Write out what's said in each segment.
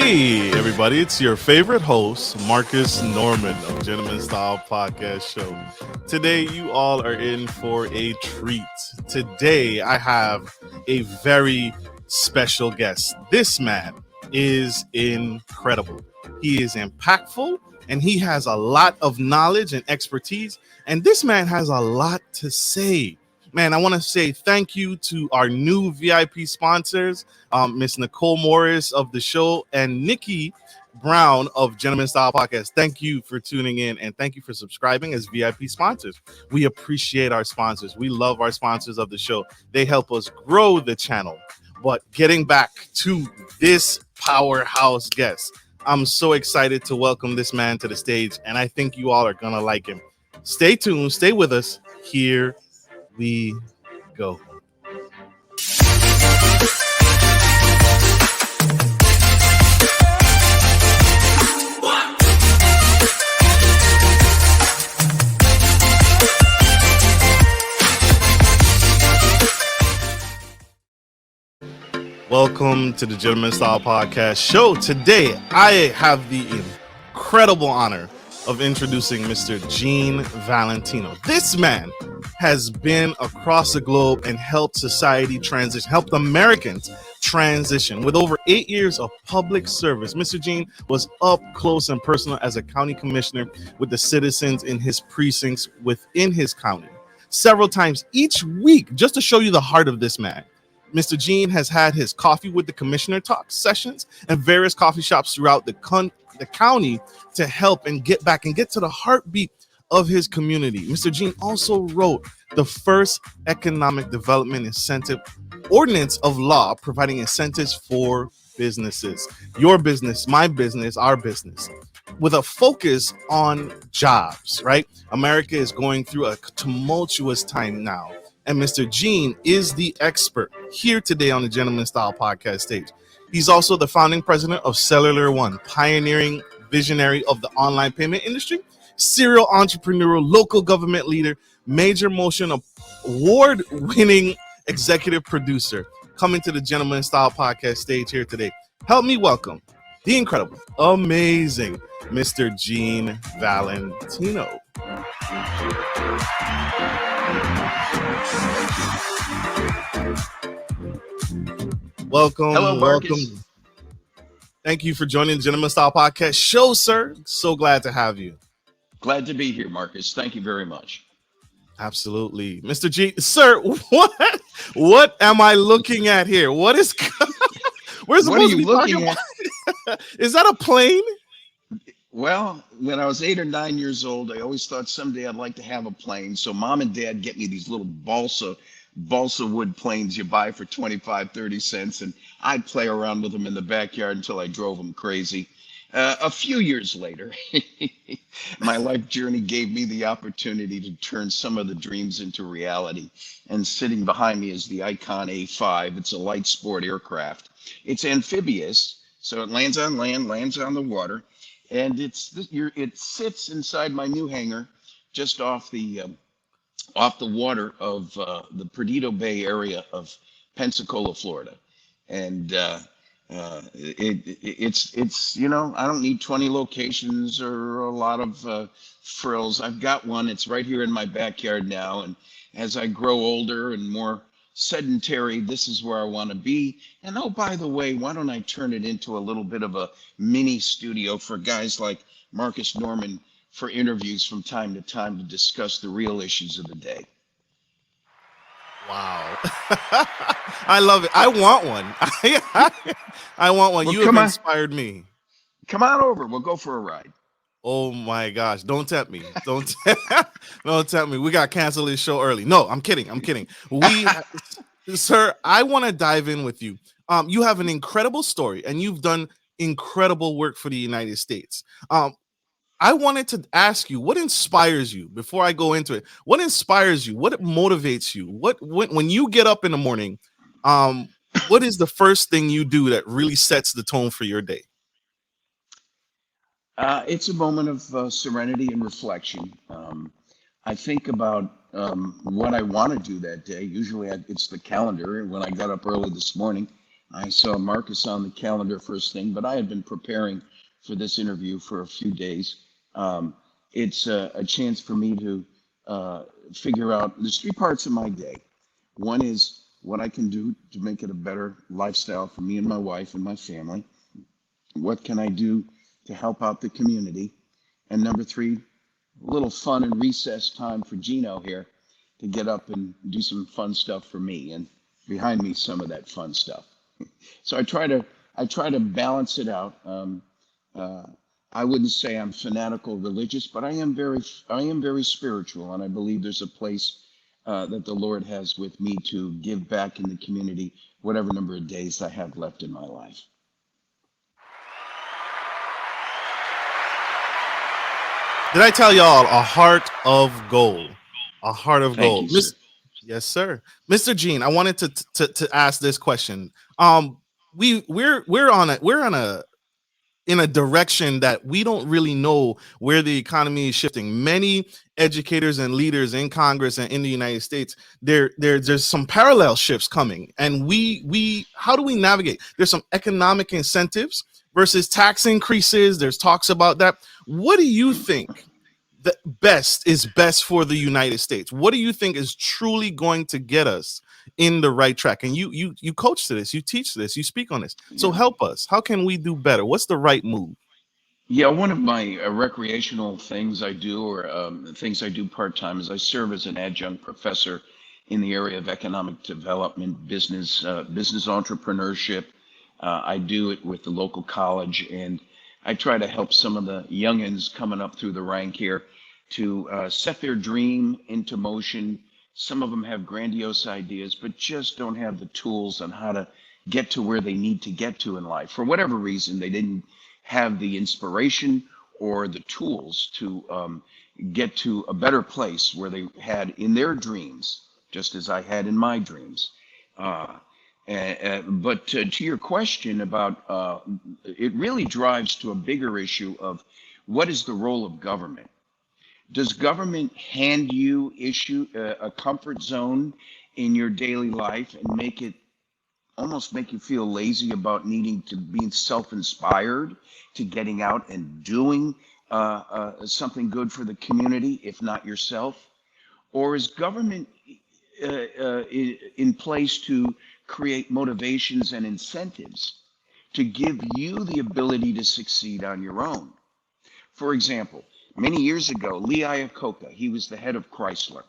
Hey, everybody, it's your favorite host, Marcus Norman of Gentleman Style Podcast Show. Today, you all are in for a treat. Today, I have a very special guest. This man is incredible. He is impactful, and he has a lot of knowledge and expertise, and this man has a lot to say. Man, I want to say thank you to our new VIP sponsors, Miss Nicole Morris of the show and Nikki Brown of Gentleman Style Podcast. Thank you for tuning in and thank you for subscribing as VIP sponsors. We appreciate our sponsors. We love our sponsors of the show. They help us grow the channel. But getting back to this powerhouse guest, I'm so excited to welcome this man to the stage, and I think you all are going to like him. Stay tuned. Stay with us. Here we go. Welcome to the Gentleman Style Podcast Show. Today, I have the incredible honor of introducing Mr. Gene Valentino. This man has been across the globe and helped society transition, helped Americans transition. With over 8 years of public service, Mr. Gene was up close and personal as a county commissioner with the citizens in his precincts within his county. Several times each week, just to show you the heart of this man, Mr. Gene has had his coffee with the commissioner talk sessions and various coffee shops throughout the county to help and get back and get to the heartbeat of his community. Mr. Gene also wrote the first economic development incentive ordinance of law, providing incentives for businesses, your business, my business, our business, with a focus on jobs, right? America is going through a tumultuous time now. And Mr. Gene is the expert here today on the Gentleman Style Podcast stage. He's also the founding president of Cellular One, pioneering visionary of the online payment industry, serial entrepreneur, local government leader, major motion award-winning executive producer, coming to the Gentleman Style Podcast stage here today. Help me welcome the incredible, amazing Mr. Gene Valentino. Welcome. Hello, Marcus. Welcome. Thank you for joining the Gentleman Style Podcast Show, sir. So glad to have you. Glad to be here, Marcus. Thank you very much. Absolutely. Mr. G, sir, what am I looking at here? What is we're supposed What are you to be looking talking at? about? Is that a plane? Well, when I was 8 or 9 years old, I always thought someday I'd like to have a plane. So mom and dad get me these little balsa wood planes you buy for 25, 30 cents. And I'd play around with them in the backyard until I drove them crazy. A few years later, my life journey gave me the opportunity to turn some of the dreams into reality. And sitting behind me is the Icon A5. It's a light sport aircraft. It's amphibious, so it lands on land, lands on the water. And it sits inside my new hangar just off the water of the Perdido Bay area of Pensacola, Florida. And it's I don't need 20 locations or a lot of frills. I've got one. It's right here in my backyard now. And as I grow older and more sedentary, this is where I want to be. And oh, by the way, why don't I turn it into a little bit of a mini studio for guys like Marcus Norman for interviews from time to time to discuss the real issues of the day. Wow. I love it. I want one. I want one. Well, You have inspired me. Come on over. We'll go for a ride. Oh my gosh. Don't tempt me. Don't tempt me. We got to cancel this show early. No, I'm kidding. Sir, I want to dive in with you. You have an incredible story and you've done incredible work for the United States. I wanted to ask you, what inspires you before I go into it? What inspires you? What motivates you? When you get up in the morning, what is the first thing you do that really sets the tone for your day? It's a moment of serenity and reflection. I think about what I want to do that day. Usually it's the calendar. And when I got up early this morning, I saw Marcus on the calendar first thing, but I had been preparing for this interview for a few days. Um, it's a chance for me to figure out there's three parts of my day. One is what I can do to make it a better lifestyle for me and my wife and my family. What can I do to help out the community? And number three, a little fun and recess time for Gino here to get up and do some fun stuff for me. And behind me, some of that fun stuff. So I try to balance it out. Uh, I wouldn't say I'm fanatical religious, but I am very spiritual, and I believe there's a place that the Lord has with me to give back in the community, whatever number of days I have left in my life. Did I tell y'all a heart of gold? A heart of Thank gold. you, sir. Yes, sir. Mr. Gene, I wanted to ask this question. We're on a in a direction that we don't really know where the economy is shifting. Many educators and leaders in Congress and in the United States, there's some parallel shifts coming, and we how do we navigate? There's some economic incentives versus tax increases. There's talks about that. What do you think that best for the United States? What do you think is truly going to get us in the right track? And you coach to this, you teach this, you speak on this. So Yeah. help us. How can we do better? What's the right move? Yeah, one of my recreational things I do, or things I do part time, is I serve as an adjunct professor in the area of economic development, business entrepreneurship. I do it with the local college, and I try to help some of the youngins coming up through the rank here to set their dream into motion. Some of them have grandiose ideas, but just don't have the tools on how to get to where they need to get to in life. For whatever reason, they didn't have the inspiration or the tools to get to a better place where they had in their dreams, just as I had in my dreams. Uh, but to your question about it really drives to a bigger issue of what is the role of government? Does government hand you issue a comfort zone in your daily life and almost make you feel lazy about needing to be self-inspired to getting out and doing something good for the community, if not yourself? Or is government in place to create motivations and incentives to give you the ability to succeed on your own? For example, many years ago, Lee Iacocca, he was the head of Chrysler.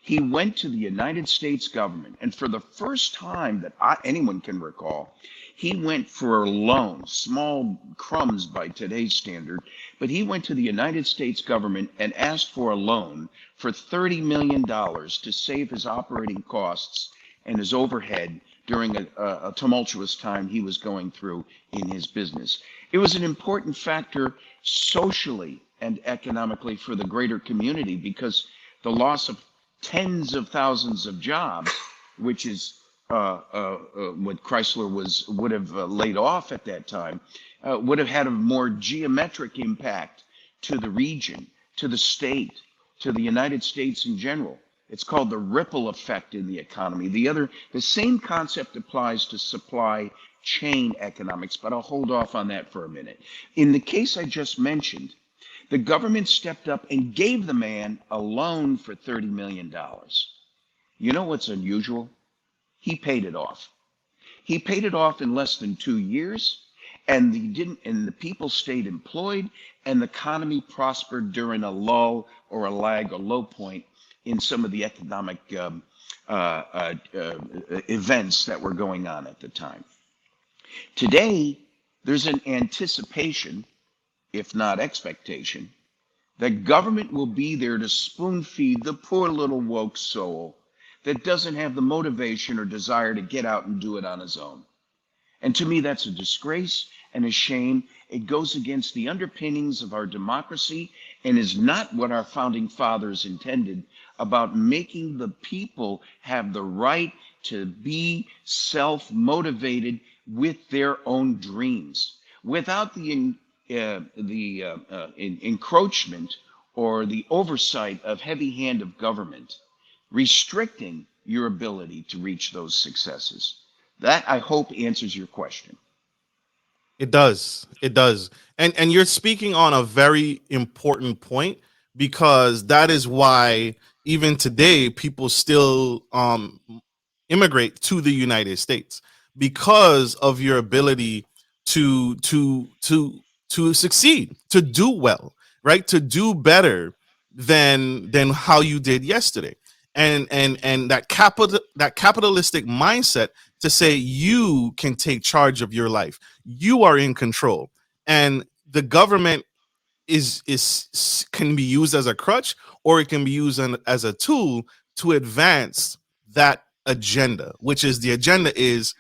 He went to the United States government, and for the first time that anyone can recall, he went for a loan, small crumbs by today's standard, but he went to the United States government and asked for a loan for $30 million to save his operating costs and his overhead during a tumultuous time he was going through in his business. It was an important factor socially and economically for the greater community because the loss of tens of thousands of jobs, which is what Chrysler would have laid off at that time, would have had a more geometric impact to the region, to the state, to the United States in general. It's called the ripple effect in the economy. The same concept applies to supply chain economics, but I'll hold off on that for a minute. In the case I just mentioned, the government stepped up and gave the man a loan for $30 million. You know what's unusual? He paid it off. He paid it off in less than 2 years, and the people stayed employed, and the economy prospered during a lull or a lag or low point in some of the economic events that were going on at the time. Today, there's an anticipation, if not expectation, that government will be there to spoon feed the poor little woke soul that doesn't have the motivation or desire to get out and do it on his own. And to me, that's a disgrace and a shame. It goes against the underpinnings of our democracy and is not what our founding fathers intended about making the people have the right to be self-motivated with their own dreams without the encroachment or the oversight of heavy hand of government restricting your ability to reach those successes. That I hope answers your question. It does. It does. And you're speaking on a very important point, because that is why even today people still immigrate to the United States, because of your ability to succeed, to do well, right? To do better than how you did yesterday. And that capitalistic mindset to say you can take charge of your life, you are in control, and the government is can be used as a crutch, or it can be used as a tool to advance that agenda, which is the agenda is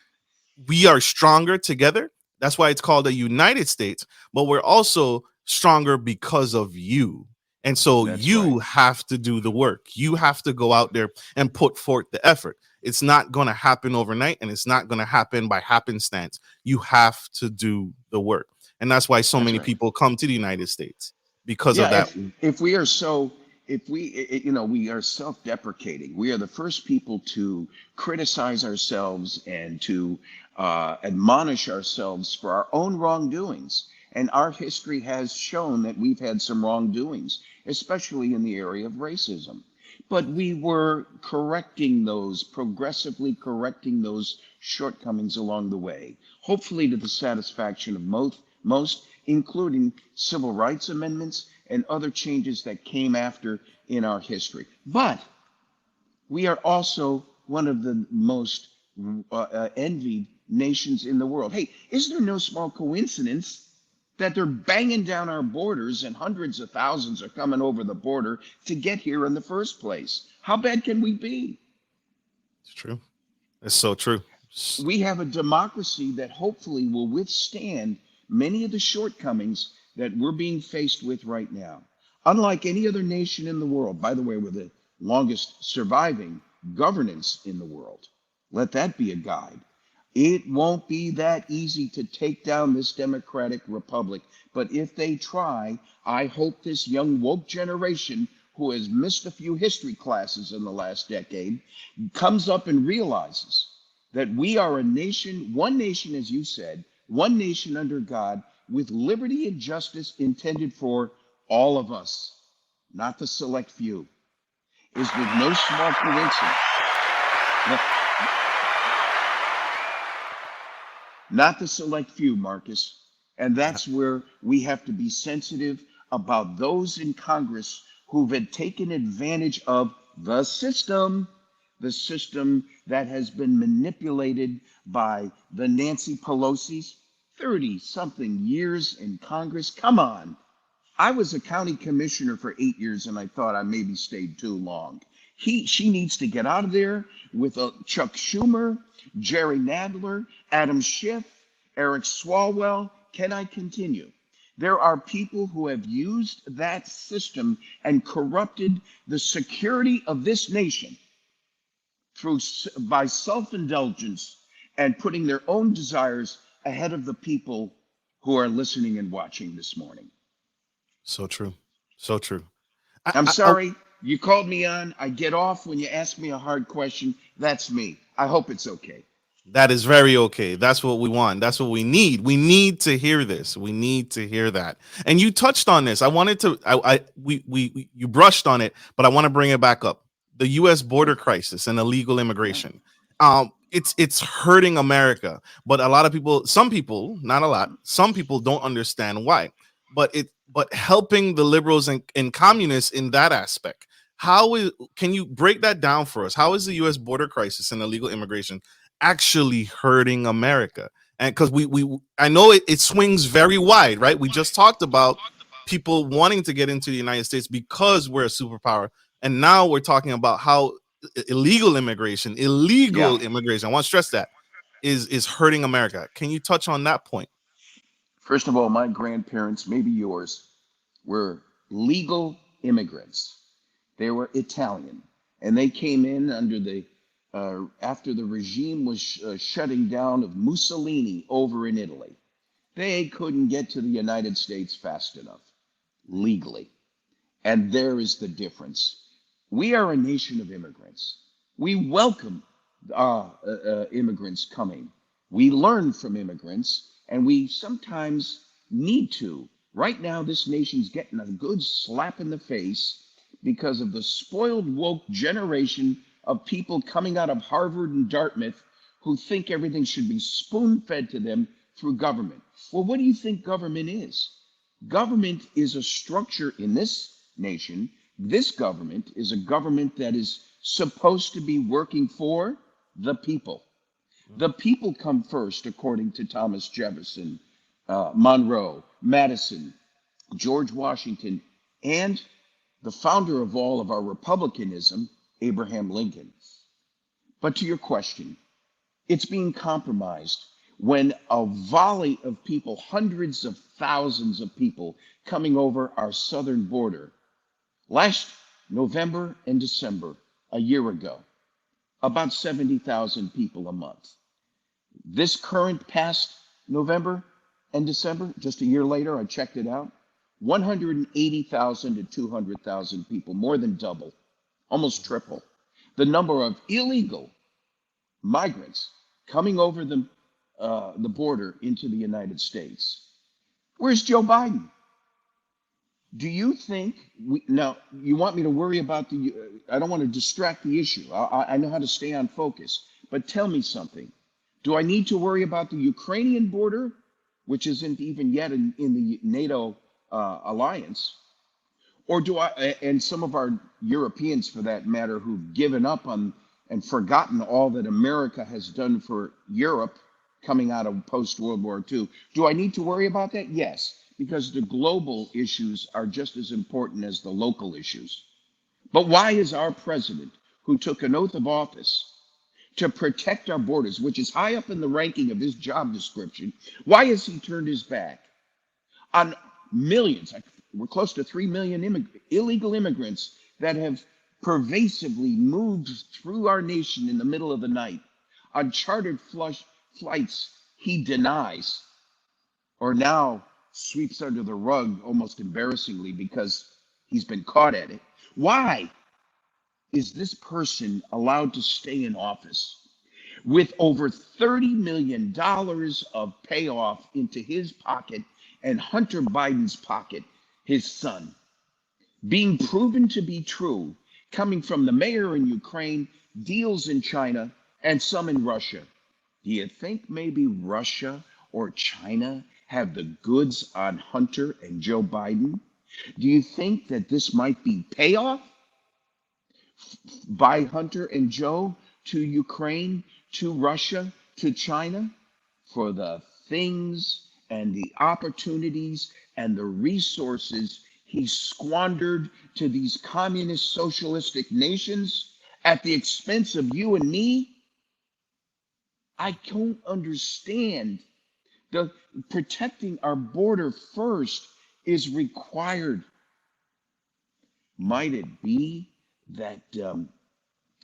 we are stronger together. That's why it's called a United States, but we're also stronger because of you. And so That's right. you have to do the work. You have to go out there and put forth the effort. It's not going to happen overnight, and it's not going to happen by happenstance. You have to do the work. And that's why so That's many right. people come to the United States, because of Yeah, that. if we are so if we you know, we are self-deprecating. We are the first people to criticize ourselves and to admonish ourselves for our own wrongdoings. And our history has shown that we've had some wrongdoings, especially in the area of racism. But we were correcting those, progressively correcting those shortcomings along the way, hopefully to the satisfaction of most, including civil rights amendments and other changes that came after in our history. But we are also one of the most envied nations in the world. Hey, is there no small coincidence that they're banging down our borders and hundreds of thousands are coming over the border to get here in the first place? How bad can we be? It's true. It's so true. We have a democracy that hopefully will withstand many of the shortcomings that we're being faced with right now. Unlike any other nation in the world, by the way, we're the longest surviving governance in the world. Let that be a guide. It won't be that easy to take down this democratic republic, but if they try, I hope this young woke generation who has missed a few history classes in the last decade comes up and realizes that we are a nation, one nation, as you said, one nation under God, with liberty and justice intended for all of us, not the select few. Is with no small coincidence. Not the select few, Marcus. And that's where we have to be sensitive about those in Congress who've had taken advantage of the system that has been manipulated by the Nancy Pelosi's 30 something years in Congress. Come on. I was a county commissioner for 8 years and I thought I maybe stayed too long. She needs to get out of there with Chuck Schumer, Jerry Nadler, Adam Schiff, Eric Swalwell. Can I continue? There are people who have used that system and corrupted the security of this nation through by self-indulgence and putting their own desires ahead of the people who are listening and watching this morning. So true. So true. I'm I sorry, you called me on. I get off when you ask me a hard question. That's me. I hope it's okay. That is very okay. That's what we want. That's what we need. We need to hear this. We need to hear that. And you touched on this. I wanted to. You brushed on it, but I want to bring it back up. The U.S. border crisis and illegal Yeah. immigration. It's hurting America, but a lot of people, some people, not a lot, some people don't understand why. But helping the liberals and communists in that aspect. Can you break that down for us? How is the U.S. border crisis and illegal immigration actually hurting America? And because I know it swings very wide, right? We just talked about people wanting to get into the United States because we're a superpower, and now we're talking about how Yeah. illegal immigration. I want to stress that is hurting America. Can you touch on that point? First of all, my grandparents, maybe yours, were legal immigrants. They were Italian, and they came in under the after the regime was shutting down of Mussolini over in Italy. They couldn't get to the United States fast enough legally. And there is the difference. We are a nation of immigrants. We welcome immigrants coming. We learn from immigrants, and we sometimes need to. Right now, this nation's getting a good slap in the face because of the spoiled woke generation of people coming out of Harvard and Dartmouth who think everything should be spoon-fed to them through government. Well, what do you think government is? Government is a structure in this nation. This government is a government that is supposed to be working for the people. The people come first, according to Thomas Jefferson, Monroe, Madison, George Washington, and the founder of all of our republicanism, Abraham Lincoln. But to your question, it's being compromised when a volley of people, hundreds of thousands of people coming over our southern border, last November and December, a year ago, about 70,000 people a month. This current past November and December, just a year later, I checked it out, 180,000 to 200,000 people, more than double, almost triple the number of illegal migrants coming over the border into the United States. Where's Joe Biden? Do you think, now you want me to worry about I don't want to distract the issue. I know how to stay on focus, but tell me something. Do I need to worry about the Ukrainian border, which isn't even yet in the NATO alliance? Or do and some of our Europeans for that matter, who've given up on and forgotten all that America has done for Europe coming out of post-World War II, do I need to worry about that? Yes, because the global issues are just as important as the local issues. But why is our president, who took an oath of office to protect our borders, which is high up in the ranking of his job description, why has he turned his back on millions? We're close to 3 million illegal immigrants that have pervasively moved through our nation in the middle of the night on chartered flights he denies, or now sweeps under the rug almost embarrassingly because he's been caught at it. Why is this person allowed to stay in office with over $30 million of payoff into his pocket and Hunter Biden's pocket, his son, being proven to be true, coming from the mayor in Ukraine, deals in China, and some in Russia? Do you think maybe Russia or China have the goods on Hunter and Joe Biden? Do you think that this might be payoff by Hunter and Joe to Ukraine, to Russia, to China for the things and the opportunities and the resources he squandered to these communist socialistic nations at the expense of you and me? I don't understand. The protecting our border first is required. Might it be that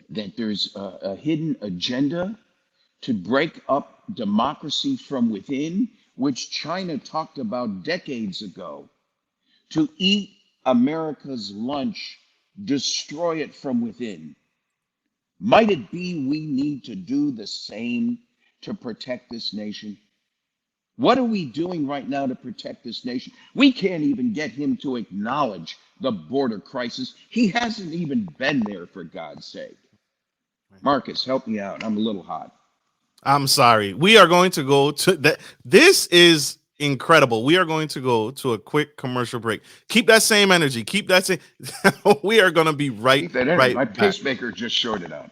there's a hidden agenda to break up democracy from within, which China talked about decades ago, to eat America's lunch, destroy it from within? Might it be we need to do the same to protect this nation? What are we doing right now to protect this nation? We can't even get him to acknowledge the border crisis. He hasn't even been there, for God's sake. Marcus, help me out. I'm a little hot. I'm sorry. We are going to go to that. This is incredible. We are going to go to a quick commercial break. Keep that same energy. Keep that same. We are going to be right My back. pacemaker just shorted out.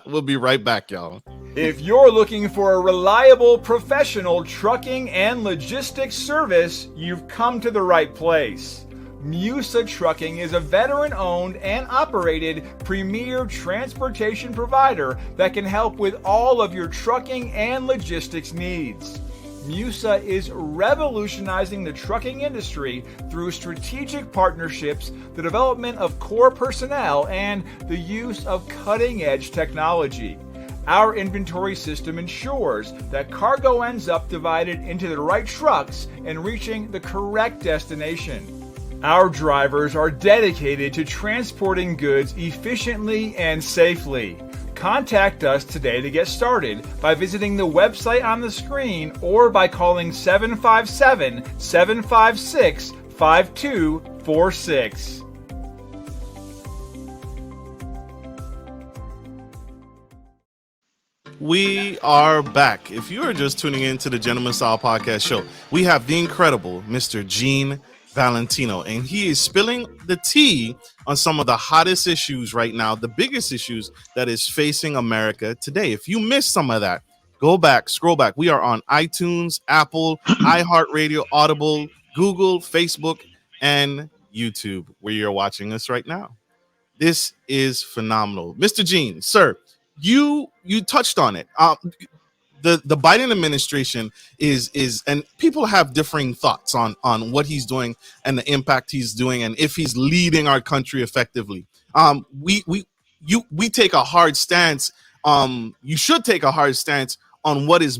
We'll be right back, y'all. If you're looking for a reliable professional trucking and logistics service, you've come to the right place. Musa Trucking is a veteran-owned and operated premier transportation provider that can help with all of your trucking and logistics needs. Musa is revolutionizing the trucking industry through strategic partnerships, the development of core personnel, and the use of cutting-edge technology. Our inventory system ensures that cargo ends up divided into the right trucks and reaching the correct destination. Our drivers are dedicated to transporting goods efficiently and safely. Contact us today to get started by visiting the website on the screen or by calling 757-756-5246. We are back. If you are just tuning in to the Gentleman Style Podcast Show, we have the incredible Mr. Gene Valentino, and he is spilling the tea on some of the hottest issues right now, the biggest issues that is facing America today. If you missed some of that, go back, scroll back. We are on iTunes, Apple, iHeartRadio, Audible, Google, Facebook, and YouTube, where you're watching us right now. This is phenomenal. Mr. Gene, sir, you touched on it. The Biden administration is and people have differing thoughts on what he's doing and the impact he's doing and if he's leading our country effectively. We take a hard stance. You should take a hard stance on what's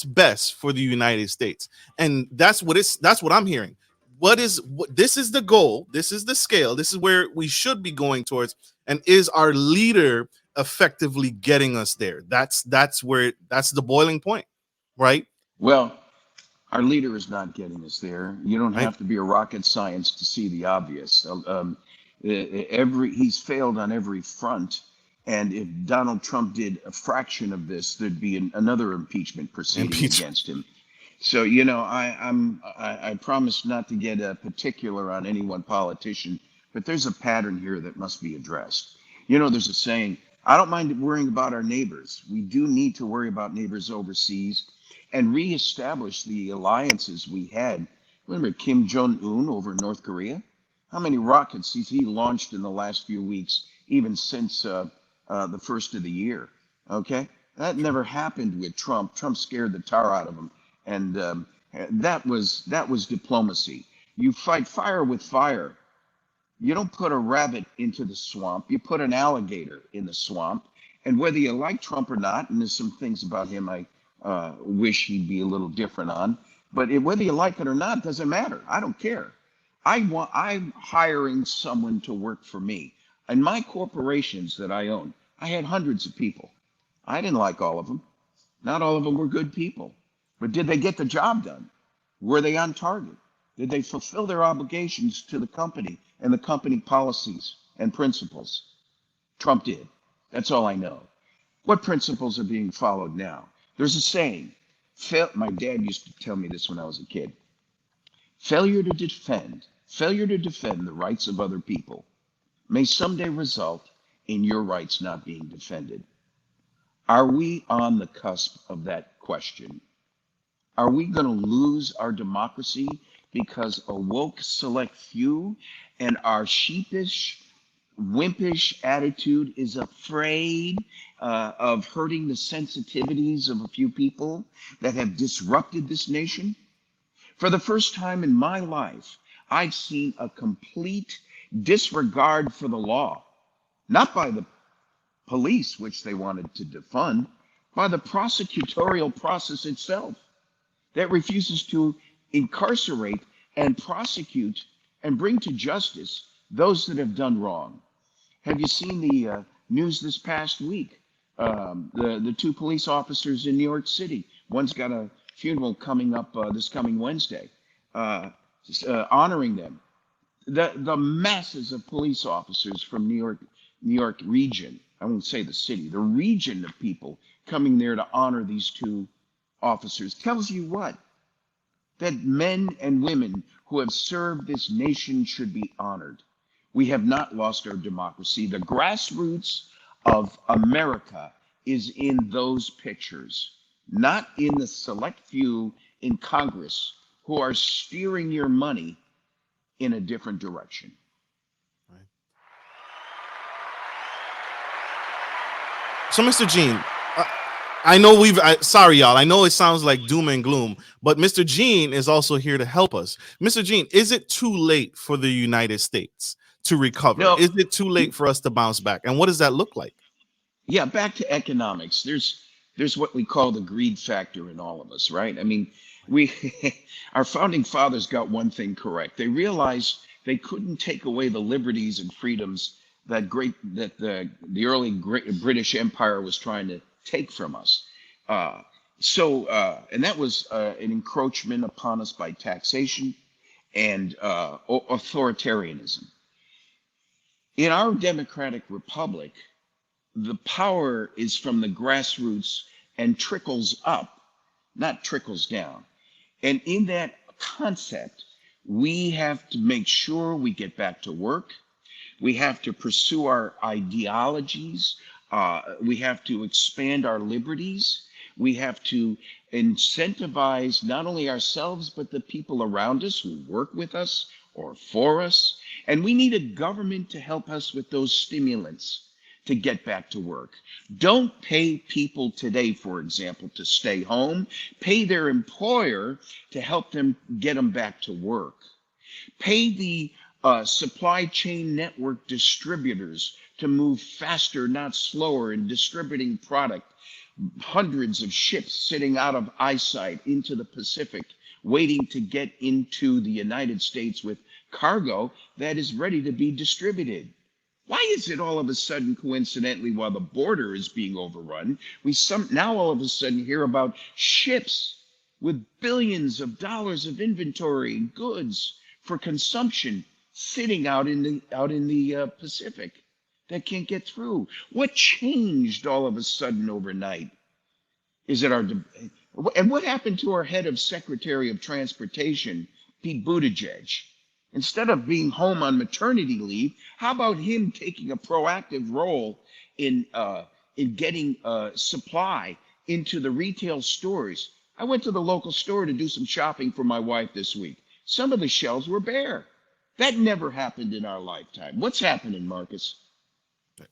best for the United States, and that's what I'm hearing. This is the goal. This is the scale. This is where we should be going towards. And is our leader effectively getting us there? That's the boiling point, right? Well, our leader is not getting us there. You don't have to be a rocket science to see the obvious. He's failed on every front. And if Donald Trump did a fraction of this, there'd be another impeachment proceeding against him. So, I promise not to get particular on any one politician, but there's a pattern here that must be addressed. There's a saying, I don't mind worrying about our neighbors. We do need to worry about neighbors overseas and reestablish the alliances we had. Remember Kim Jong-un over in North Korea? How many rockets has he launched in the last few weeks, even since the first of the year? Okay? That never happened with Trump. Trump scared the tar out of him. And that was diplomacy. You fight fire with fire. You don't put a rabbit into the swamp. You put an alligator in the swamp. And whether you like Trump or not, and there's some things about him I wish he'd be a little different on, but whether you like it or not doesn't matter. I don't care. I'm hiring someone to work for me. In my corporations that I own, I had hundreds of people. I didn't like all of them. Not all of them were good people. But did they get the job done? Were they on target? Did they fulfill their obligations to the company and the company policies and principles? Trump did. That's all I know. What principles are being followed now? There's a saying. My dad used to tell me this when I was a kid. Failure to defend the rights of other people may someday result in your rights not being defended. Are we on the cusp of that question? Are we going to lose our democracy because a woke select few and our sheepish, wimpish attitude is afraid of hurting the sensitivities of a few people that have disrupted this nation? For the first time in my life, I've seen a complete disregard for the law, not by the police, which they wanted to defund, by the prosecutorial process itself that refuses to incarcerate and prosecute and bring to justice those that have done wrong. Have you seen the news this past week? The two police officers in New York City. One's got a funeral coming up this coming Wednesday, honoring them. The masses of police officers from New York region, I won't say the city, the region of people coming there to honor these two officers tells you what? That men and women who have served this nation should be honored. We have not lost our democracy. The grassroots of America is in those pictures, not in the select few in Congress who are steering your money in a different direction. Right. So, Mr. Gene, I know sorry, y'all. I know it sounds like doom and gloom, but Mr. Gene is also here to help us. Mr. Gene, is it too late for the United States to recover? No. Is it too late for us to bounce back? And what does that look like? Yeah, back to economics. There's what we call the greed factor in all of us, right? I mean, our founding fathers got one thing correct. They realized they couldn't take away the liberties and freedoms that the early great British Empire was trying to take from us. And that was an encroachment upon us by taxation and authoritarianism. In our democratic republic, the power is from the grassroots and trickles up, not trickles down. And in that concept, we have to make sure we get back to work. We have to pursue our ideologies. We have to expand our liberties. We have to incentivize not only ourselves, but the people around us who work with us or for us. And we need a government to help us with those stimulants to get back to work. Don't pay people today, for example, to stay home. Pay their employer to help them get them back to work. Pay the supply chain network distributors to move faster, not slower, in distributing product. Hundreds of ships sitting out of eyesight into the Pacific, waiting to get into the United States with cargo that is ready to be distributed. Why is it all of a sudden, coincidentally, while the border is being overrun, we now all of a sudden hear about ships with billions of dollars of inventory and goods for consumption sitting out in the Pacific that can't get through? What changed all of a sudden overnight? Is it and what happened to our head of Secretary of Transportation, Pete Buttigieg? Instead of being home on maternity leave, how about him taking a proactive role in getting supply into the retail stores? I went to the local store to do some shopping for my wife this week. Some of the shelves were bare. That never happened in our lifetime. What's happening, Marcus?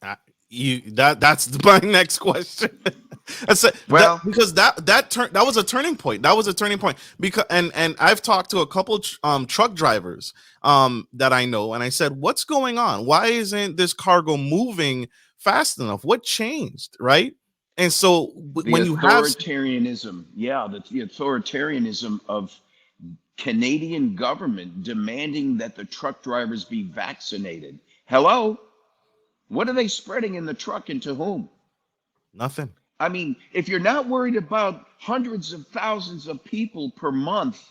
That's my next question. Because that was a turning point. That was a turning point because and I've talked to a couple truck drivers that I know, and I said, "What's going on? Why isn't this cargo moving fast enough? What changed?" Right? And so when you have authoritarianism, the authoritarianism of Canadian government demanding that the truck drivers be vaccinated. Hello? What are they spreading in the truck and to whom? Nothing. I mean, if you're not worried about hundreds of thousands of people per month,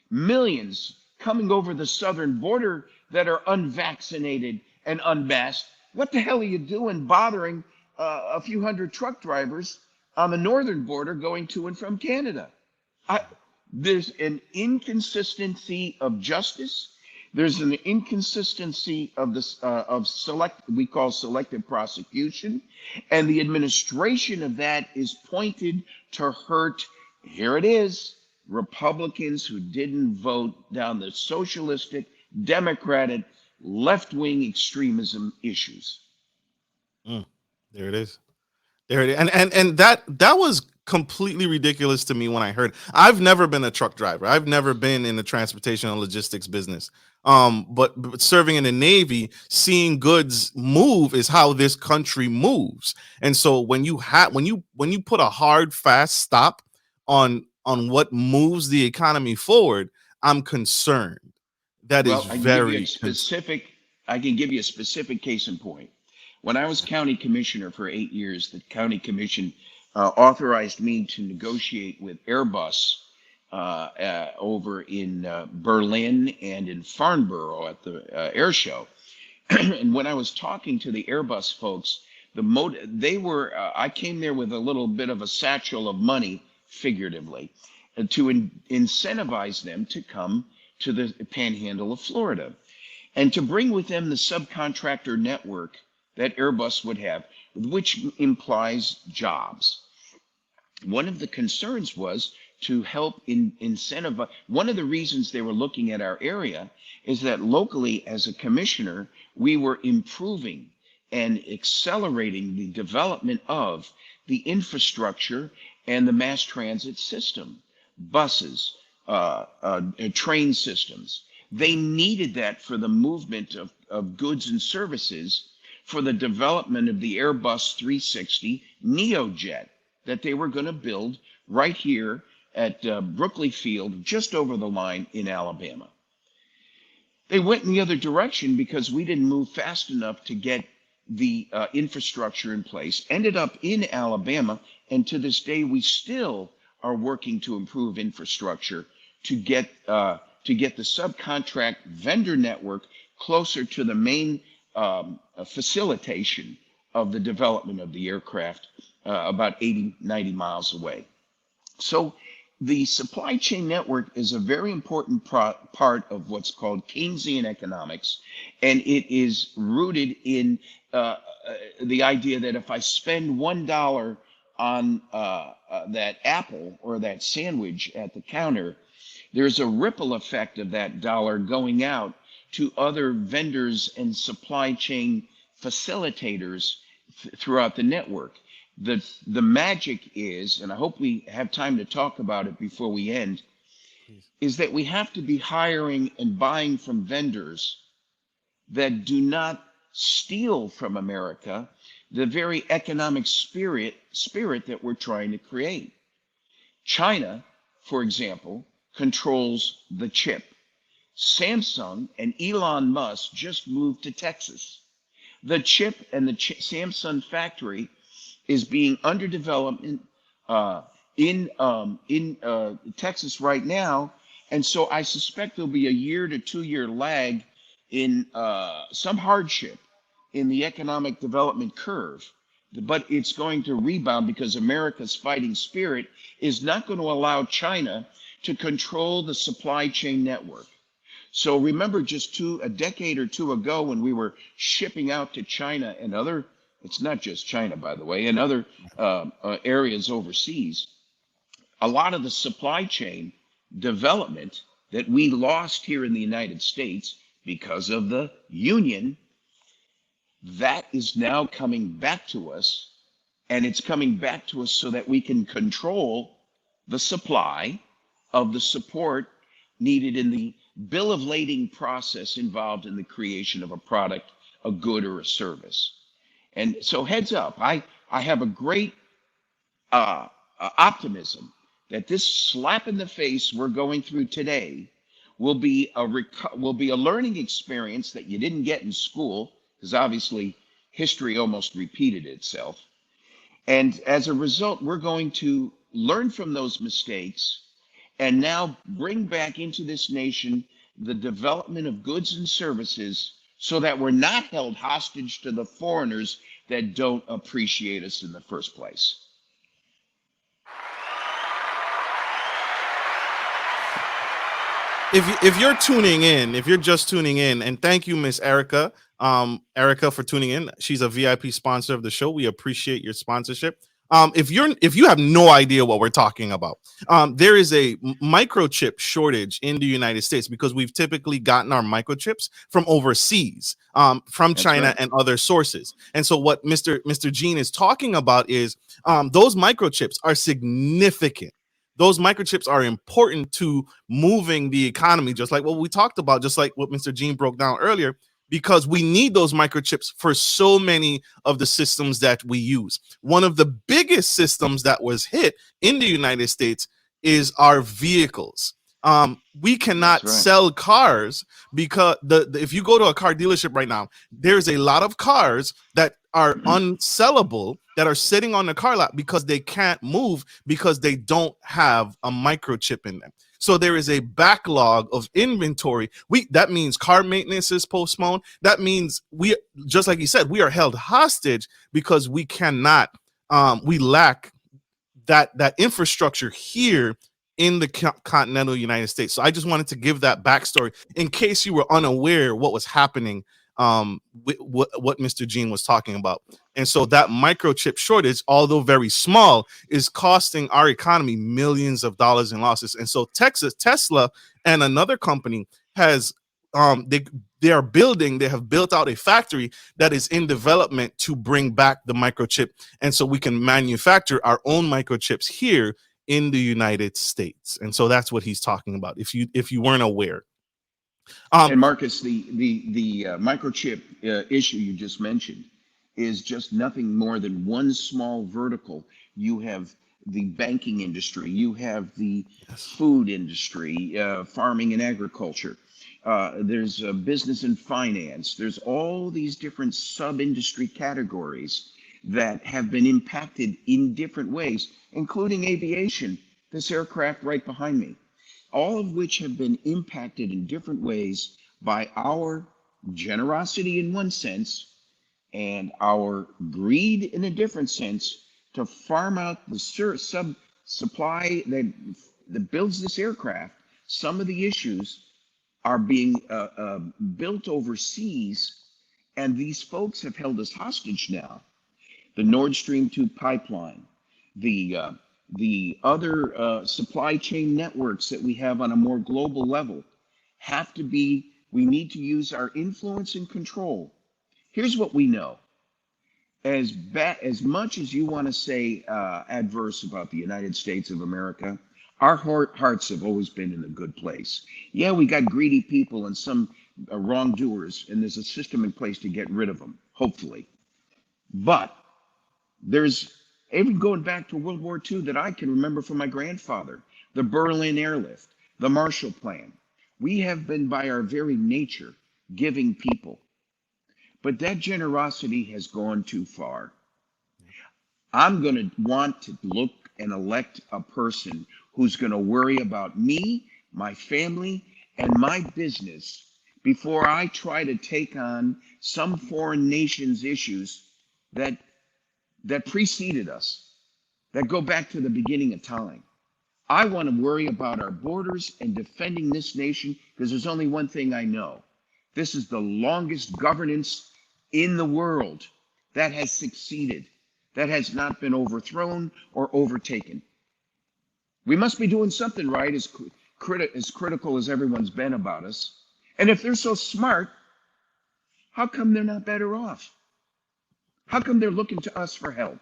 millions coming over the southern border that are unvaccinated and unmasked, what the hell are you doing bothering a few hundred truck drivers on the northern border going to and from Canada? There's an inconsistency of justice. There's an inconsistency of this we call selective prosecution, and the administration of that is pointed to hurt. Here it is: Republicans who didn't vote down the socialistic, democratic, left-wing extremism issues. There it is. There it is. And that was completely ridiculous to me when I heard. I've never been a truck driver. I've never been in the transportation and logistics business. But serving in the Navy, seeing goods move is how this country moves. And so when you put a hard, fast stop on what moves the economy forward, I'm concerned. I can give you a specific case in point. When I was county commissioner for 8 years, the county commission authorized me to negotiate with Airbus over in Berlin and in Farnborough at the air show. And when I was talking to the Airbus folks, I came there with a little bit of a satchel of money, figuratively, to incentivize them to come to the Panhandle of Florida and to bring with them the subcontractor network that Airbus would have, which implies jobs. One of the concerns was to help incentivize. One of the reasons they were looking at our area is that locally, as a commissioner, we were improving and accelerating the development of the infrastructure and the mass transit system, buses, train systems. They needed that for the movement of goods and services for the development of the Airbus 360 NeoJet that they were going to build right here at Brookley Field, just over the line in Alabama. They went in the other direction because we didn't move fast enough to get the infrastructure in place, ended up in Alabama, and to this day we still are working to improve infrastructure to get the subcontract vendor network closer to the main facilitation of the development of the aircraft, about 80, 90 miles away. So the supply chain network is a very important part of what's called Keynesian economics, and it is rooted in the idea that if I spend $1 on that apple or that sandwich at the counter, there's a ripple effect of that dollar going out to other vendors and supply chain facilitators throughout the network. The magic is, and I hope we have time to talk about it before we end, is that we have to be hiring and buying from vendors that do not steal from America the very economic spirit that we're trying to create. China, for example, controls the chip. Samsung and Elon Musk just moved to Texas. The chip and the Samsung factory is being under development in Texas right now, and so I suspect there'll be a 1 to 2 year lag in some hardship in the economic development curve, but it's going to rebound because America's fighting spirit is not going to allow China to control the supply chain network. So remember just a decade or two ago when we were shipping out to China and other, it's not just China, by the way, and other areas overseas, a lot of the supply chain development that we lost here in the United States because of the union, that is now coming back to us, and it's coming back to us so that we can control the supply of the support needed in the bill of lading process involved in the creation of a product, a good, or a service. And so heads up, I have a great optimism that this slap in the face we're going through today will be a learning experience that you didn't get in school, because obviously history almost repeated itself. And as a result, we're going to learn from those mistakes and now bring back into this nation the development of goods and services so that we're not held hostage to the foreigners that don't appreciate us in the first place. If you're tuning in, if you're just tuning in, and thank you, Miss Erica, for tuning in. She's a VIP sponsor of the show. We appreciate your sponsorship. If you have no idea what we're talking about, there is a microchip shortage in the United States because we've typically gotten our microchips from overseas, from China right. and other sources. And so what Mr. Gene is talking about is those microchips are significant. Those microchips are important to moving the economy, just like what we talked about, just like what Mr. Gene broke down earlier, because we need those microchips for so many of the systems that we use. One of the biggest systems that was hit in the United States is our vehicles. We cannot sell cars because if you go to a car dealership right now, there's a lot of cars that are unsellable that are sitting on the car lot because they can't move because they don't have a microchip in them. So there is a backlog of inventory. That means car maintenance is postponed. That means we, just like you said, we are held hostage because we cannot, we lack that infrastructure here in the continental United States. So I just wanted to give that backstory in case you were unaware what was happening, what Mr. Gene was talking about. And so that microchip shortage, although very small, is costing our economy millions of dollars in losses. And so Tesla and another company has they have built out a factory that is in development to bring back the microchip, and so we can manufacture our own microchips here in the United States. And so that's what he's talking about, if you weren't aware. And Marcus, the microchip issue you just mentioned is just nothing more than one small vertical. You have the banking industry, you have the food industry, farming and agriculture. there's business and finance. There's all these different sub-industry categories that have been impacted in different ways, including aviation, this aircraft right behind me, all of which have been impacted in different ways by our generosity in one sense and our greed in a different sense to farm out the sub supply that builds this aircraft. Some of the issues are being built overseas, and these folks have held us hostage now. The Nord Stream 2 pipeline, the other supply chain networks that we have on a more global level have to be, we need to use our influence and control. Here's what we know. As much as you want to say adverse about the United States of America, our hearts have always been in a good place. Yeah, we got greedy people and some wrongdoers, and there's a system in place to get rid of them, hopefully. But there's, even going back to World War II that I can remember from my grandfather, the Berlin Airlift, the Marshall Plan. We have been, by our very nature, giving people. But that generosity has gone too far. I'm going to want to look and elect a person who's going to worry about me, my family, and my business before I try to take on some foreign nation's issues that preceded us, that go back to the beginning of time. I want to worry about our borders and defending this nation because there's only one thing I know. This is the longest governance in the world that has succeeded, that has not been overthrown or overtaken. We must be doing something right, as critical as everyone's been about us. And if they're so smart, how come they're not better off? How come they're looking to us for help?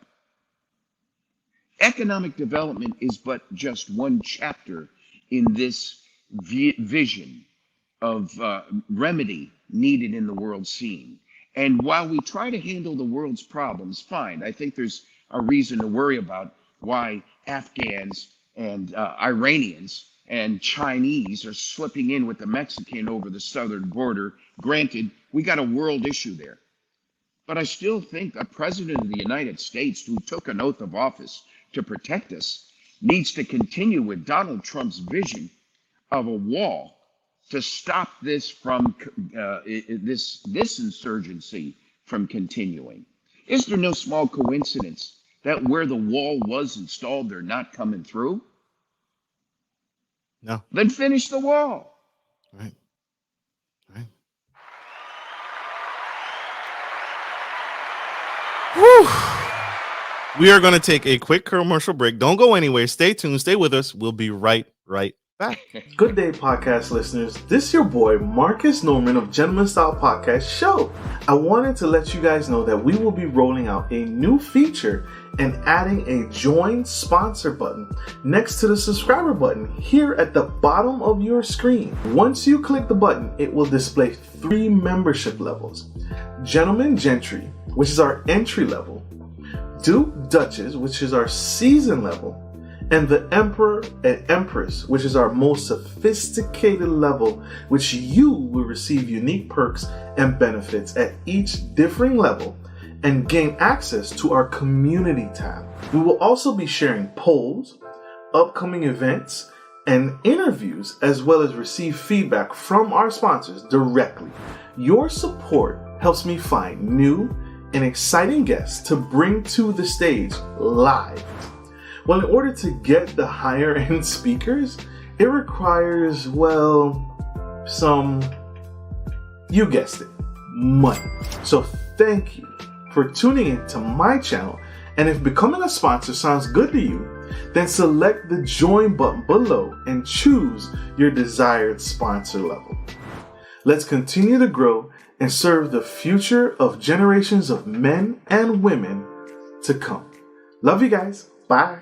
Economic development is but just one chapter in this vision of remedy needed in the world scene. And while we try to handle the world's problems, fine, I think there's a reason to worry about why Afghans and Iranians and Chinese are slipping in with the Mexican over the southern border. Granted, we got a world issue there. But I still think a president of the United States who took an oath of office to protect us needs to continue with Donald Trump's vision of a wall to stop this from this insurgency from continuing. Is there no small coincidence that where the wall was installed, they're not coming through? No. Then finish the wall. Right. Right. Whew. We are going to take a quick commercial break. Don't go anywhere. Stay tuned. Stay with us. We'll be right back. Good day, podcast listeners. This is your boy, Marcus Norman of Gentleman Style Podcast Show. I wanted to let you guys know that we will be rolling out a new feature and adding a join sponsor button next to the subscriber button here at the bottom of your screen. Once you click the button, it will display 3 membership levels. Gentleman Gentry, which is our entry level, Duke Duchess, which is our season level, and the Emperor and Empress, which is our most sophisticated level, which you will receive unique perks and benefits at each differing level and gain access to our community tab. We will also be sharing polls, upcoming events, and interviews, as well as receive feedback from our sponsors directly. Your support helps me find new and exciting guests to bring to the stage live. Well, in order to get the higher end speakers, it requires, well, some, you guessed it, money. So thank you for tuning in to my channel. And if becoming a sponsor sounds good to you, then select the join button below and choose your desired sponsor level. Let's continue to grow and serve the future of generations of men and women to come. Love you guys. Bye.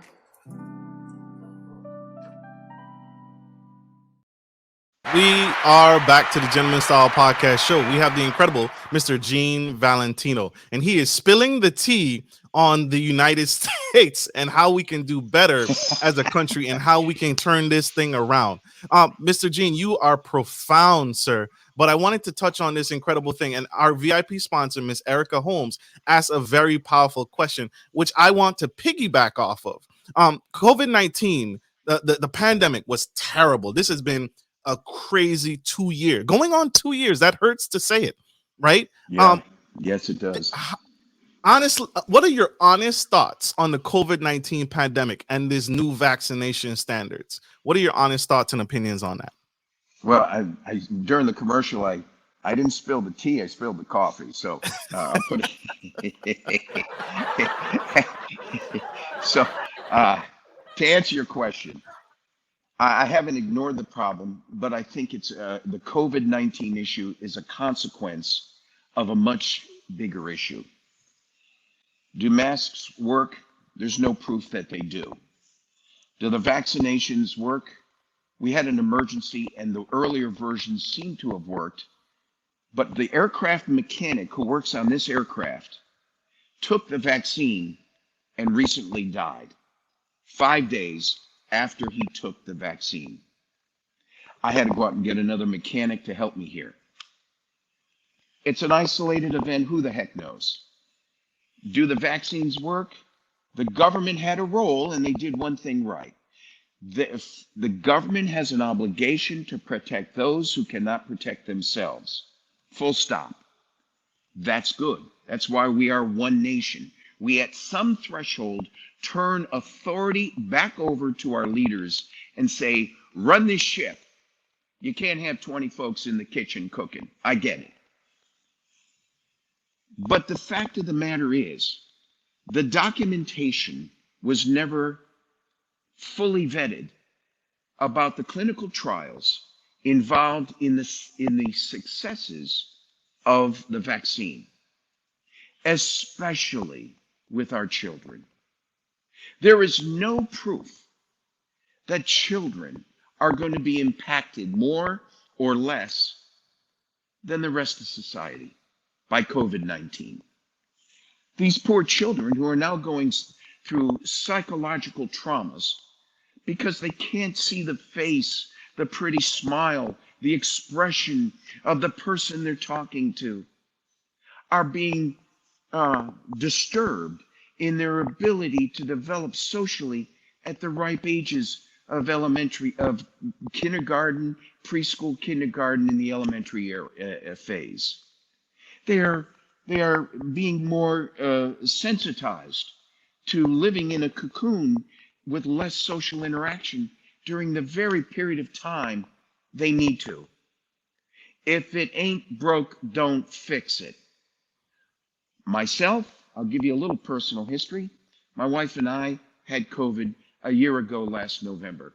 We are back to the Gentleman Style Podcast Show. We have the incredible Mr. Gene Valentino, and he is spilling the tea on the United States and how we can do better as a country and how we can turn this thing around. Mr. Gene, you are profound, sir. But I wanted to touch on this incredible thing. And our VIP sponsor, Miss Erica Holmes, asked a very powerful question, which I want to piggyback off of. COVID-19, the pandemic was terrible. This has been a crazy 2 years, going on 2 years. That hurts to say it, right? Yeah. Yes, it does. Honestly, what are your honest thoughts on the COVID-19 pandemic and these new vaccination standards? What are your honest thoughts and opinions on that? Well, I during the commercial, I didn't spill the tea, I spilled the coffee. So I'll put it. So to answer your question, I haven't ignored the problem, but I think it's the COVID-19 issue is a consequence of a much bigger issue. Do masks work? There's no proof that they do. Do the vaccinations work? We had an emergency and the earlier versions seem to have worked, but the aircraft mechanic who works on this aircraft took the vaccine and recently died 5 days after he took the vaccine. I had to go out and get another mechanic to help me here. It's an isolated event. Who the heck knows? Do the vaccines work? The government had a role and they did one thing right. The government has an obligation to protect those who cannot protect themselves. Full stop. That's good. That's why we are one nation. We at some threshold turn authority back over to our leaders and say, run this ship. You can't have 20 folks in the kitchen cooking. I get it. But the fact of the matter is, the documentation was never fully vetted about the clinical trials involved in the successes of the vaccine, especially with our children. There is no proof that children are going to be impacted more or less than the rest of society by COVID-19. These poor children who are now going through psychological traumas because they can't see the face, the pretty smile, the expression of the person they're talking to, are being disturbed in their ability to develop socially at the ripe ages of kindergarten, preschool, kindergarten, in the elementary phase. They are being more sensitized to living in a cocoon with less social interaction during the very period of time they need to. If it ain't broke, don't fix it. Myself, I'll give you a little personal history. My wife and I had COVID a year ago last November.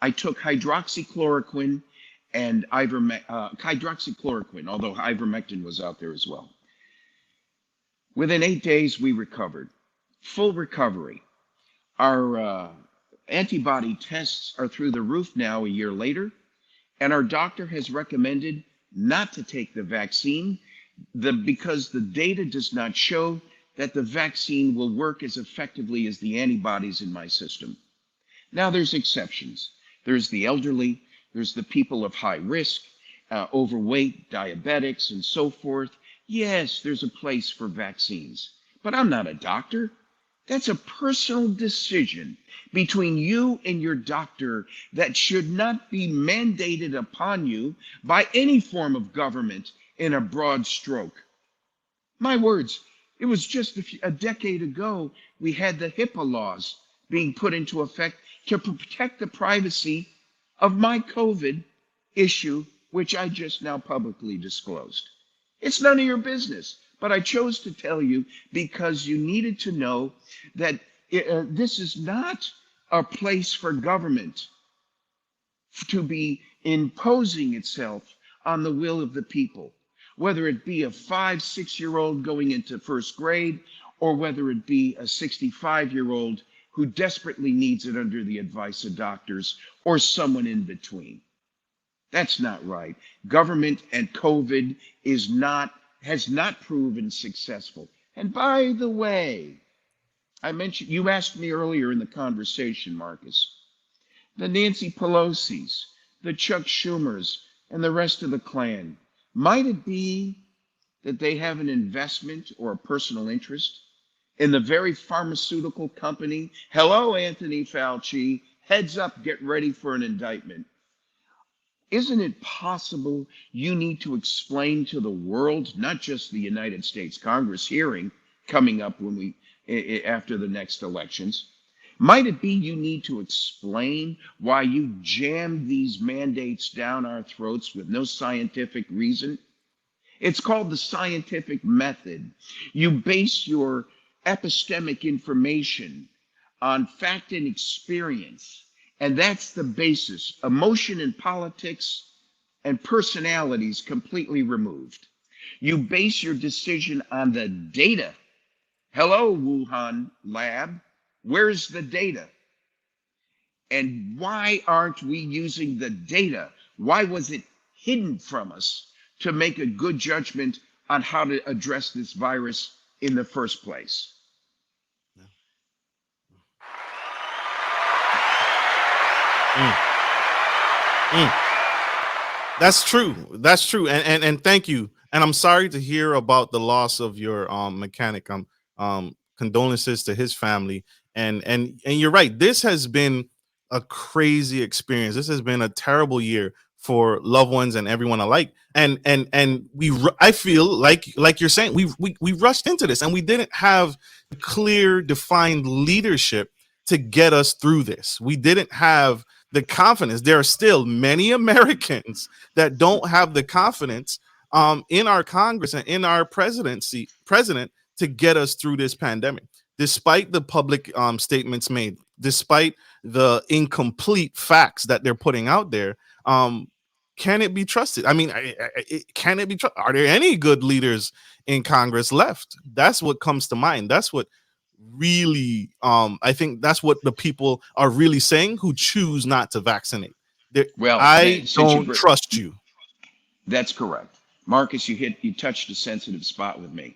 I took hydroxychloroquine and hydroxychloroquine, although ivermectin was out there as well. Within 8 days, we recovered. Full recovery. Our antibody tests are through the roof now a year later, and our doctor has recommended not to take the vaccine because the data does not show that the vaccine will work as effectively as the antibodies in my system. Now, there's exceptions. There's the elderly, there's the people of high risk, overweight, diabetics, and so forth. Yes, there's a place for vaccines, but I'm not a doctor. That's a personal decision between you and your doctor that should not be mandated upon you by any form of government in a broad stroke. My words, it was just a decade ago we had the HIPAA laws being put into effect to protect the privacy of my COVID issue, which I just now publicly disclosed. It's none of your business, but I chose to tell you because you needed to know that this is not a place for government to be imposing itself on the will of the people, whether it be a 5-6-year-old going into first grade, or whether it be a 65-year-old who desperately needs it under the advice of doctors, or someone in between. That's not right. Government and COVID has not proven successful. And by the way, you asked me earlier in the conversation, Marcus, the Nancy Pelosi's, the Chuck Schumers, and the rest of the Klan. Might it be that they have an investment or a personal interest in the very pharmaceutical company? Hello, Anthony Fauci. Heads up, get ready for an indictment. Isn't it possible you need to explain to the world, not just the United States Congress hearing coming up after the next elections, might it be you need to explain why you jammed these mandates down our throats with no scientific reason? It's called the scientific method. You base your epistemic information on fact and experience, and that's the basis. Emotion and politics and personalities completely removed. You base your decision on the data. Hello, Wuhan lab. Where's the data? And why aren't we using the data? Why was it hidden from us to make a good judgment on how to address this virus in the first place? That's true. That's true. And thank you. And I'm sorry to hear about the loss of your mechanic. Condolences to his family. And you're right. This has been a crazy experience. This has been a terrible year for loved ones and everyone alike. And I feel like you're saying we rushed into this and we didn't have clear, defined leadership to get us through this. We didn't have the confidence. There are still many Americans that don't have the confidence in our Congress and in our president to get us through this pandemic, despite the public statements made, despite the incomplete facts that they're putting out there. Can it be trusted? I mean, can it be trusted? Are there any good leaders in Congress left? That's what comes to mind. That's what really, I think that's what the people are really saying who choose not to vaccinate. I don't trust you. That's correct. Marcus, you touched a sensitive spot with me.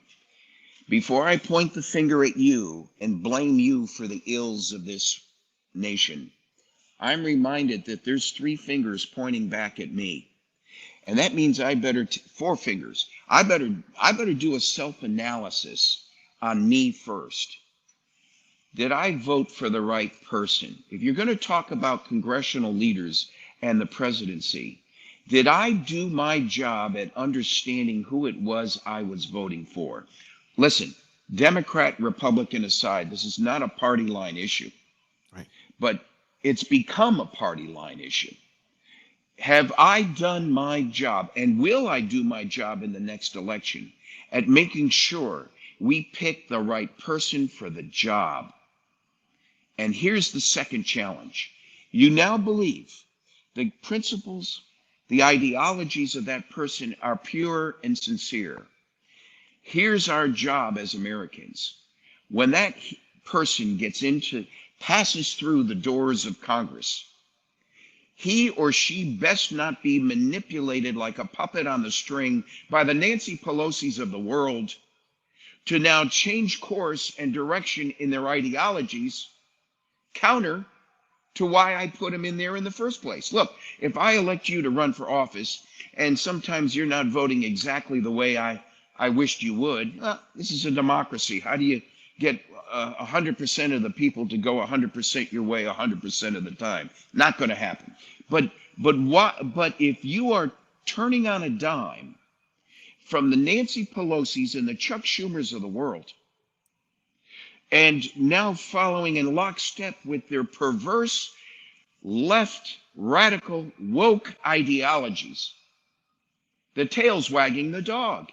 Before I point the finger at you and blame you for the ills of this nation, I'm reminded that there's 3 fingers pointing back at me. And that means 4 fingers. I better do a self-analysis on me first. Did I vote for the right person? If you're going to talk about congressional leaders and the presidency, did I do my job at understanding who it was I was voting for? Listen, Democrat, Republican aside, this is not a party line issue, right? But it's become a party line issue. Have I done my job, and will I do my job in the next election at making sure we pick the right person for the job? And here's the second challenge. You now believe the principles, the ideologies of that person are pure and sincere. Here's our job as Americans. When that person passes through the doors of Congress, he or she best not be manipulated like a puppet on the string by the Nancy Pelosi's of the world to now change course and direction in their ideologies, counter to why I put them in there in the first place. Look, if I elect you to run for office and sometimes you're not voting exactly the way I wished you would, this is a democracy. How do you get 100% of the people to go 100% your way 100% of the time? Not going to happen. But if you are turning on a dime from the Nancy Pelosi's and the Chuck Schumers of the world, and now following in lockstep with their perverse left radical woke ideologies, the tail's wagging the dog.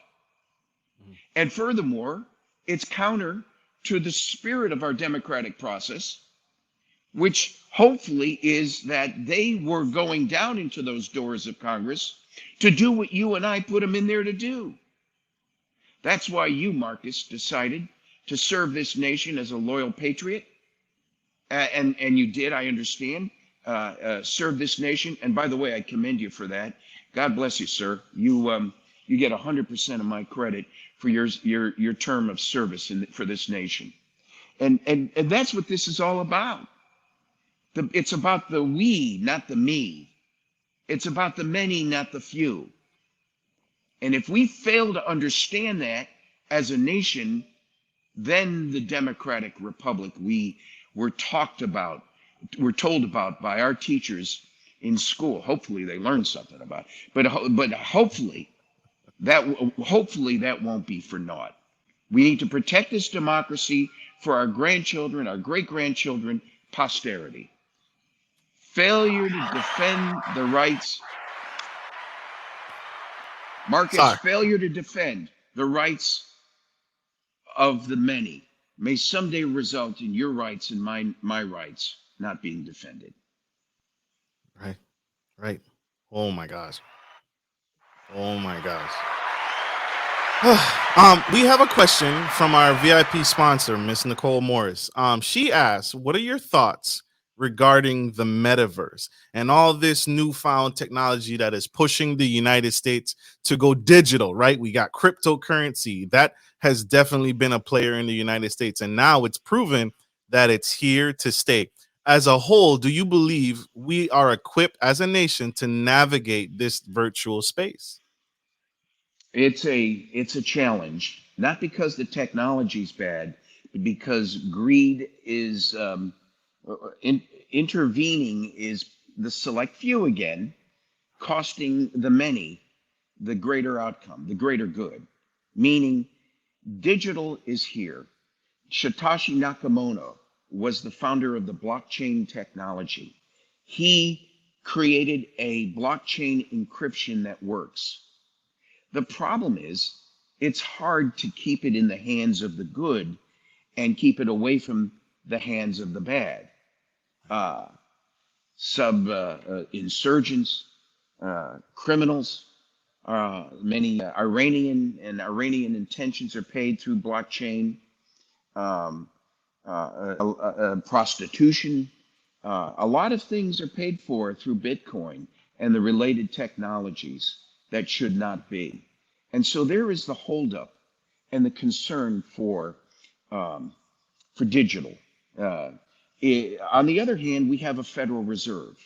And furthermore, it's counter to the spirit of our democratic process, which hopefully is that they were going down into those doors of Congress to do what you and I put them in there to do. That's why you, Marcus, decided to serve this nation as a loyal patriot. And you did, I understand. serve this nation. And by the way, I commend you for that. God bless you, sir. You get 100% of my credit for your term of service for this nation. And that's what this is all about. It's about the we, not the me. It's about the many, not the few. And if we fail to understand that as a nation, then the democratic republic we were told about by our teachers in school. Hopefully they learned something about it. But hopefully that won't be for naught. We need to protect this democracy for our grandchildren, our great-grandchildren, posterity. Failure to defend the rights, Marcus, failure to defend the rights of the many may someday result in your rights and my rights not being defended. Right. Oh my gosh. We have a question from our VIP sponsor, Miss Nicole Morris. She asks, what are your thoughts regarding the metaverse and all this newfound technology that is pushing the United States to go digital, right? We got cryptocurrency that has definitely been a player in the United States, and now it's proven that it's here to stay. As a whole, do you believe we are equipped as a nation to navigate this virtual space? It's a challenge, not because the technology's bad, but because greed is intervening, is the select few again, costing the many the greater outcome, the greater good. Meaning, digital is here. Satoshi Nakamoto was the founder of the blockchain technology. He created a blockchain encryption that works. The problem is, it's hard to keep it in the hands of the good and keep it away from the hands of the bad. Insurgents, criminals, many Iranian intentions are paid through blockchain. Prostitution, a lot of things are paid for through Bitcoin and the related technologies that should not be. And so there is the holdup and the concern for digital. On the other hand, we have a Federal Reserve.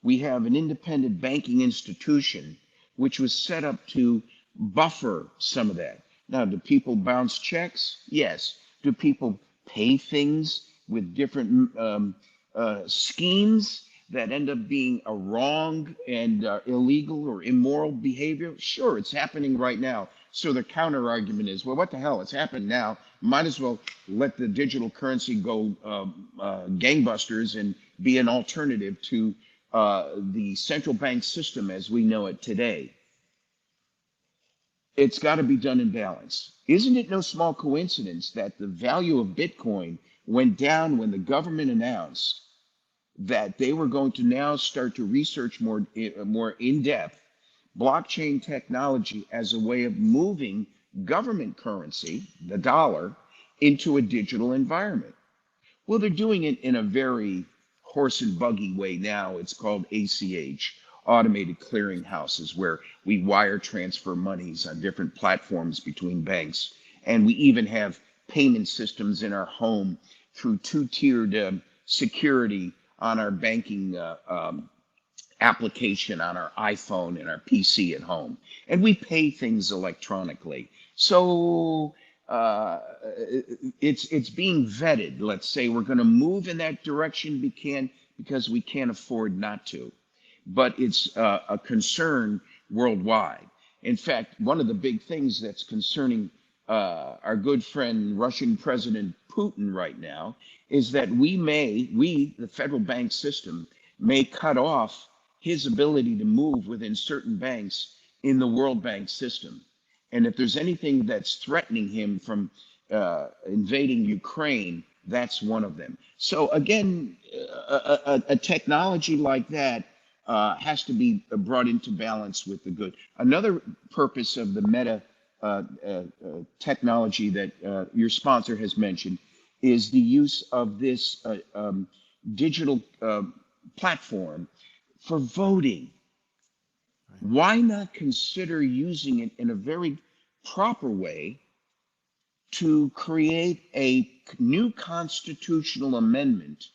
We have an independent banking institution which was set up to buffer some of that. Now, do people bounce checks? Yes. Do people pay things with different schemes that end up being a wrong and illegal or immoral behavior? Sure, it's happening right now. So the counter argument is, well, what the hell? It's happened now. Might as well let the digital currency go gangbusters and be an alternative to the central bank system as we know it today. It's got to be done in balance. Isn't it no small coincidence that the value of Bitcoin went down when the government announced that they were going to now start to research more in-depth blockchain technology as a way of moving government currency, the dollar, into a digital environment? Well, they're doing it in a very horse and buggy way now. It's called ACH, automated clearing houses, where we wire transfer monies on different platforms between banks. And we even have payment systems in our home through two-tiered security on our banking application on our iPhone and our PC at home. And we pay things electronically. So it's being vetted. Let's say we're going to move in that direction because we can't afford not to. But it's a concern worldwide. In fact, one of the big things that's concerning our good friend Russian President Putin right now is that we, the federal bank system, may cut off his ability to move within certain banks in the World Bank system. And if there's anything that's threatening him from invading Ukraine, that's one of them. So again, a technology like that has to be brought into balance with the good. Another purpose of the meta technology that your sponsor has mentioned is the use of this digital platform for voting. Why not consider using it in a very proper way to create a new constitutional amendment?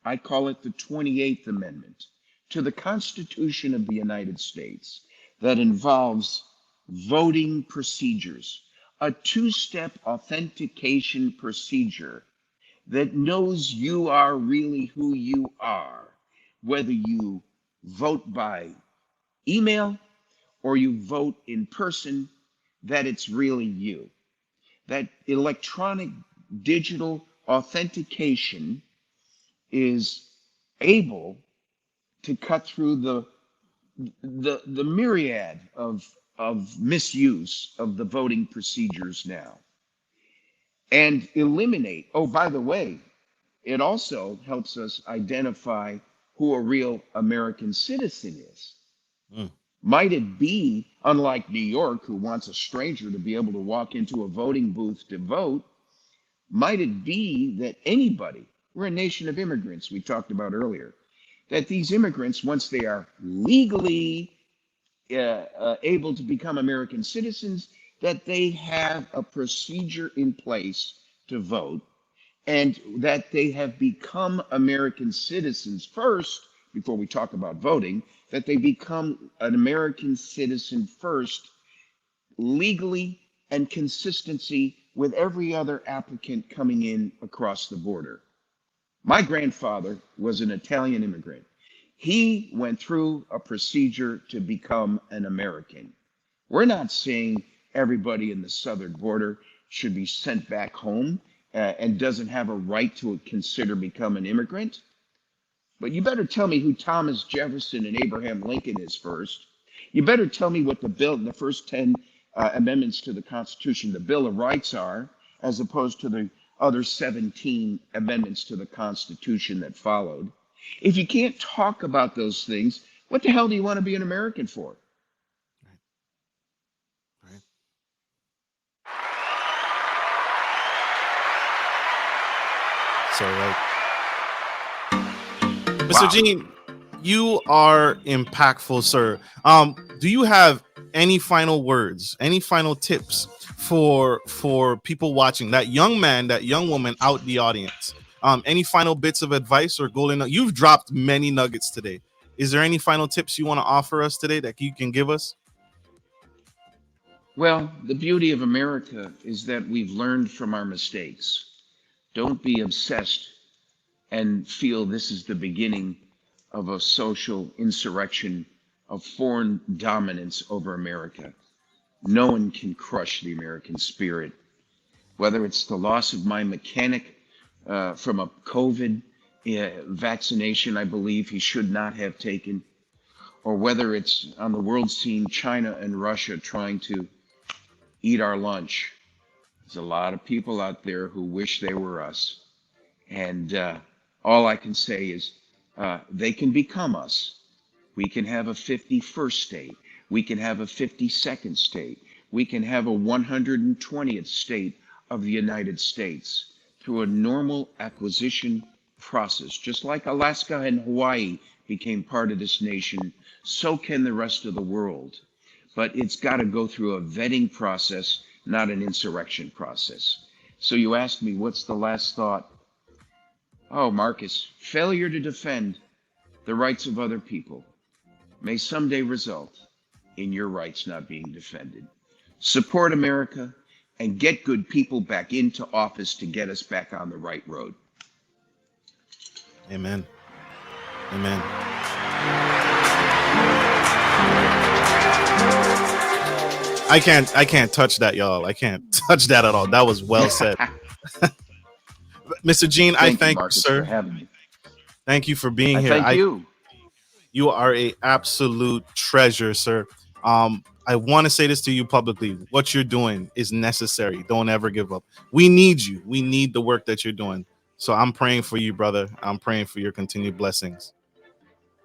I call it the 28th Amendment to the Constitution of the United States that involves voting procedures, a two-step authentication procedure that knows you are really who you are, whether you vote by email or you vote in person, that it's really you. That electronic digital authentication is able to cut through the myriad of misuse of the voting procedures now and eliminate. Oh, by the way, it also helps us identify who a real American citizen is. Might it be, unlike New York, who wants a stranger to be able to walk into a voting booth to vote, might it be that anybody, we're a nation of immigrants, we talked about earlier, that these immigrants, once they are legally able to become American citizens, that they have a procedure in place to vote, and that they have become American citizens first, before we talk about voting, that they become an American citizen first, legally and consistency with every other applicant coming in across the border. My grandfather was an Italian immigrant. He went through a procedure to become an American. We're not saying everybody in the southern border should be sent back home and doesn't have a right to consider become an immigrant. But you better tell me who Thomas Jefferson and Abraham Lincoln is first. You better tell me what the first 10 amendments to the Constitution, the Bill of Rights are, as opposed to the other 17 amendments to the Constitution that followed. If you can't talk about those things, what the hell do you want to be an American for? Right. So, right. Mr. Gene, you are impactful, sir. Do you have any final words, any final tips for people watching, that young man, that young woman out the audience? Any final bits of advice or golden? You've dropped many nuggets today. Is there any final tips you want to offer us today that you can give us? Well, the beauty of America is that we've learned from our mistakes. Don't be obsessed and feel this is the beginning of a social insurrection of foreign dominance over America. No one can crush the American spirit. Whether it's the loss of my mechanic from a COVID vaccination I believe he should not have taken, or whether it's on the world scene, China and Russia trying to eat our lunch. There's a lot of people out there who wish they were us. And all I can say is they can become us. We can have a 51st state. We can have a 52nd state. We can have a 120th state of the United States through a normal acquisition process. Just like Alaska and Hawaii became part of this nation, so can the rest of the world. But it's got to go through a vetting process, not an insurrection process. So you asked me, what's the last thought? Oh, Marcus, failure to defend the rights of other people may someday result in your rights not being defended. Support America and get good people back into office to get us back on the right road. Amen. Amen. I can't touch that, y'all. I can't touch that at all. That was well said. Mr. Gene, I thank you, sir. For having me. Thank you for being here. Thank you. You are an absolute treasure, sir. I want to say this to you publicly. What you're doing is necessary. Don't ever give up. We need you. We need the work that you're doing. So I'm praying for you, brother. I'm praying for your continued blessings.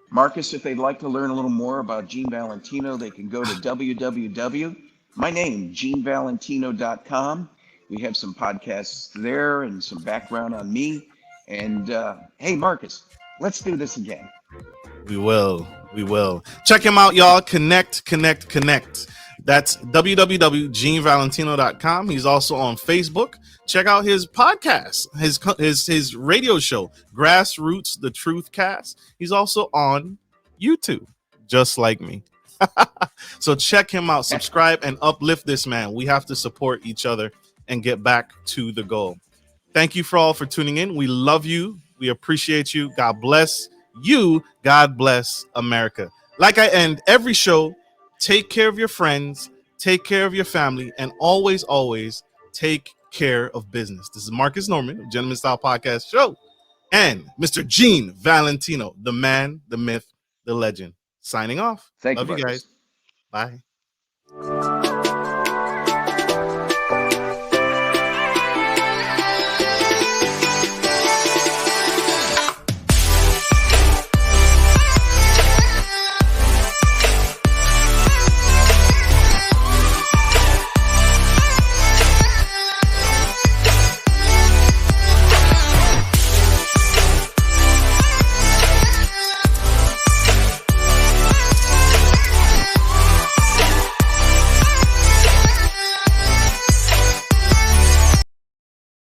Marcus, if they'd like to learn a little more about Gene Valentino, they can go to genevalentino.com. We have some podcasts there and some background on me. And hey, Marcus, Let's do this again. We will. Check him out, y'all. Connect. That's www.genevalentino.com. He's also on Facebook. Check out his podcast, his radio show, Grassroots, The Truth Cast. He's also on YouTube, just like me. So check him out, subscribe, and uplift this man. We have to support each other and get back to the goal. Thank you for all for tuning in. We love you. We appreciate you. God bless you. God bless America. Like I end every show, take care of your friends, take care of your family, and always, always take care of business. This is Marcus Norman of Gentleman Style Podcast Show and Mr. Gene Valentino, the man, the myth, the legend. Signing off. Thank Love you guys. Bye.